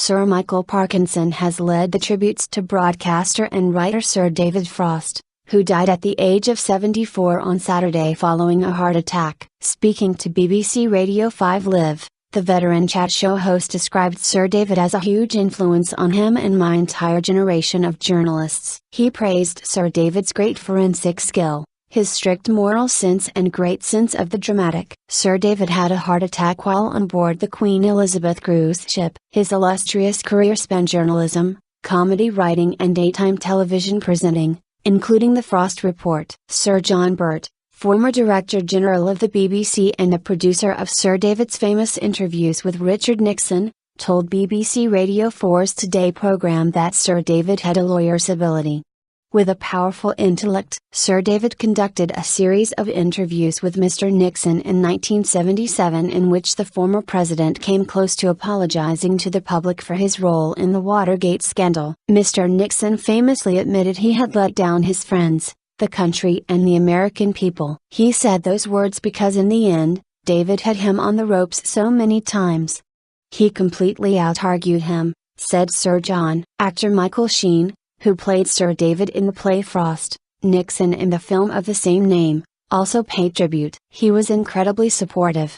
Sir Michael Parkinson has led the tributes to broadcaster and writer Sir David Frost, who died at the age of 74 on Saturday following a heart attack. Speaking to BBC Radio 5 Live, the veteran chat show host described Sir David as a huge influence on him and my entire generation of journalists. He praised Sir David's great forensic skill, his strict moral sense and great sense of the dramatic. Sir David had a heart attack while on board the Queen Elizabeth cruise ship. His illustrious career spanned journalism, comedy writing and daytime television presenting, including The Frost Report. Sir John Birt, former Director General of the BBC and the producer of Sir David's famous interviews with Richard Nixon, told BBC Radio 4's Today programme that Sir David had a lawyer's ability. With a powerful intellect, Sir David conducted a series of interviews with Mr. Nixon in 1977 in which the former president came close to apologizing to the public for his role in the Watergate scandal. Mr. Nixon famously admitted he had let down his friends, the country and the American people. He said those words because in the end, David had him on the ropes so many times. He completely out-argued him, said Sir John. Actor Michael Sheen, who played Sir David in the play Frost, Nixon in the film of the same name, also paid tribute. He was incredibly supportive.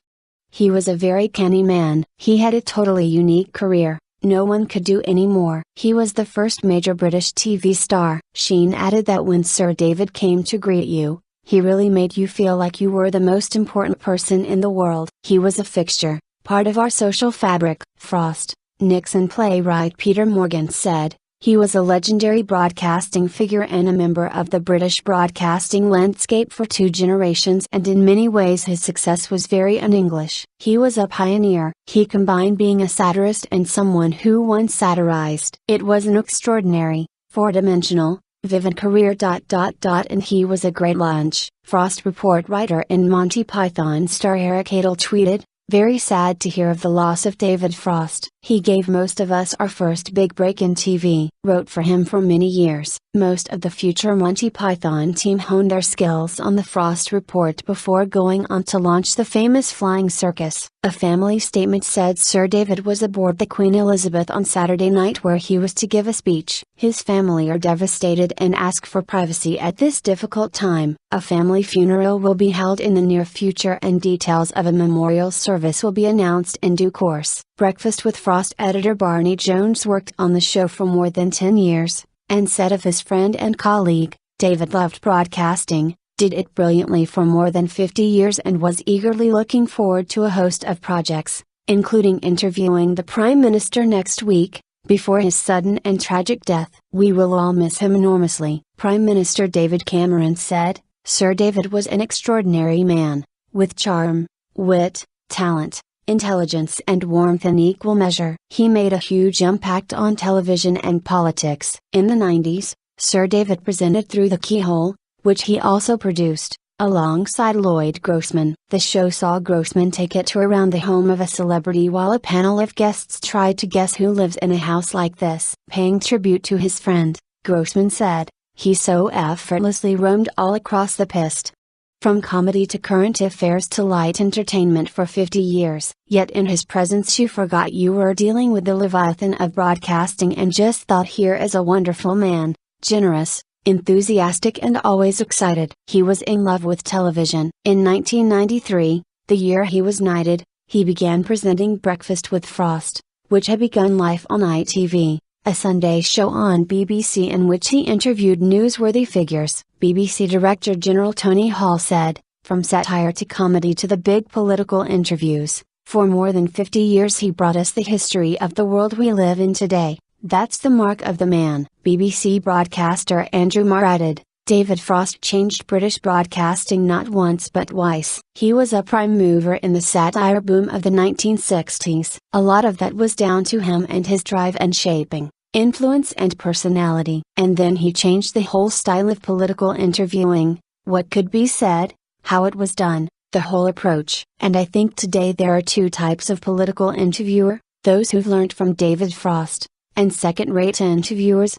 He was a very canny man. He had a totally unique career. No one could do any more. He was the first major British TV star. Sheen added that when Sir David came to greet you, he really made you feel like you were the most important person in the world. He was a fixture, part of our social fabric. Frost, Nixon playwright Peter Morgan said, he was a legendary broadcasting figure and a member of the British broadcasting landscape for 2 generations, and in many ways his success was very un-English. He was a pioneer. He combined being a satirist and someone who once satirized. It was an extraordinary, 4-dimensional, vivid career. And he was a great lunch. Frost Report writer and Monty Python star Eric Idle tweeted, very sad to hear of the loss of David Frost. He gave most of us our first big break in TV. Wrote for him for many years. Most of the future Monty Python team honed their skills on the Frost Report before going on to launch the famous Flying Circus. A family statement said Sir David was aboard the Queen Elizabeth on Saturday night where he was to give a speech. His family are devastated and ask for privacy at this difficult time. A family funeral will be held in the near future and details of a memorial service will be announced in due course. Breakfast with Frost editor Barney Jones worked on the show for more than 10 years, and said of his friend and colleague, David loved broadcasting, did it brilliantly for more than 50 years and was eagerly looking forward to a host of projects, including interviewing the Prime Minister next week, before his sudden and tragic death. We will all miss him enormously, Prime Minister David Cameron said. Sir David was an extraordinary man, with charm, wit, talent, intelligence and warmth in equal measure. He made a huge impact on television and politics. In the 90s, Sir David presented Through the Keyhole, which he also produced, alongside Lloyd Grossman. The show saw Grossman take it to around the home of a celebrity while a panel of guests tried to guess who lives in a house like this. Paying tribute to his friend, Grossman said, he so effortlessly roamed all across the pist. From comedy to current affairs to light entertainment for 50 years. Yet in his presence you forgot you were dealing with the Leviathan of broadcasting and just thought here is a wonderful man, generous, enthusiastic and always excited. He was in love with television. In 1993, the year he was knighted, he began presenting Breakfast with Frost, which had begun life on ITV, a Sunday show on BBC in which he interviewed newsworthy figures. BBC Director General Tony Hall said, from satire to comedy to the big political interviews, for more than 50 years he brought us the history of the world we live in today. That's the mark of the man. BBC broadcaster Andrew Marr added, David Frost changed British broadcasting not once but twice. He was a prime mover in the satire boom of the 1960s. A lot of that was down to him and his drive and shaping, influence and personality. And then he changed the whole style of political interviewing, what could be said, how it was done, the whole approach. And I think today there are 2 types of political interviewer, those who've learned from David Frost, and second-rate interviewers,